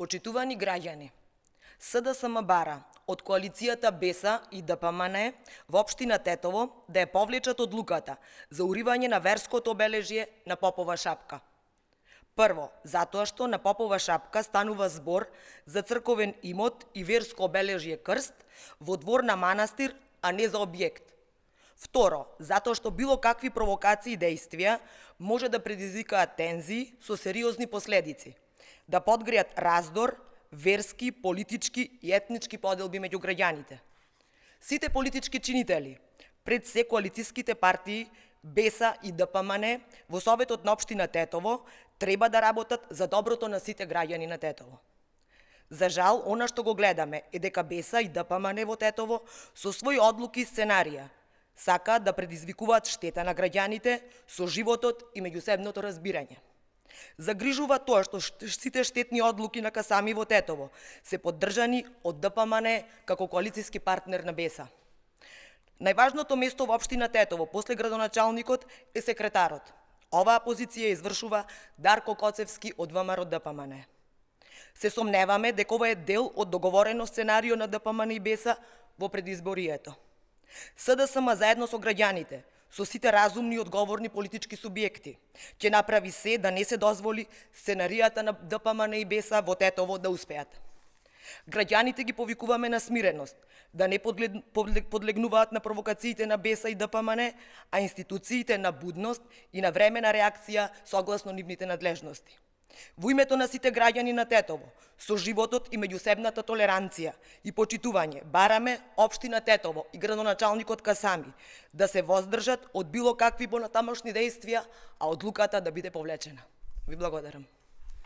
Почитувани граѓани, СДСМ бара од коалицијата БЕСА и ДПМН во општина Тетово да ја повлечат одлуката за уривање на верското обележје на Попова шапка. Прво, затоа што на Попова шапка станува збор за црковен имот и верско обележје крст во двор на манастир, а не за објект. Второ, затоа што било какви провокации и действија може да предизвикаат тензии со сериозни последици, да подгреат раздор, верски, политички и етнички поделби меѓу граѓаните. Сите политички чинители, пред се коалицијските партии, БЕСА и ДПМН во Советот на општина Тетово треба да работат за доброто на сите граѓани на Тетово. За жал, она што го гледаме е дека БЕСА и ДПМН во Тетово со своји одлуки и сценарија сакаат да предизвикуваат штета на граѓаните со животот и меѓусебното разбирање. Загрижува тоа што сите штетни одлуки на Касами во Тетово се поддржани од ДПМН како коалицијски партнер на БЕСА. Најважното место во општина Тетово после градоначалникот е секретарот. Оваа позиција извршува Дарко Коцевски од ВМРО ДПМН. Се сомневаме дека ова е дел од договорено сценарио на ДПМН и БЕСА во предизборието. СДСМ заедно со граѓаните, со сите разумни и одговорни политички субјекти, ќе направи се да не се дозволи сценаријата на ДПМН и БЕСА во Тетово да успеат. Граѓаните ги повикуваме на смиреност, да не подлегнуваат на провокациите на БЕСА и ДПМН, а институциите на будност и на времена реакција согласно нивните надлежности. Во името на сите граѓани на Тетово, со животот и меѓусебната толеранција и почитување, бараме општина Тетово и градоначалникот Касами да се воздржат од било какви понатамошни действија, а одлуката да биде повлечена. Ви благодарам.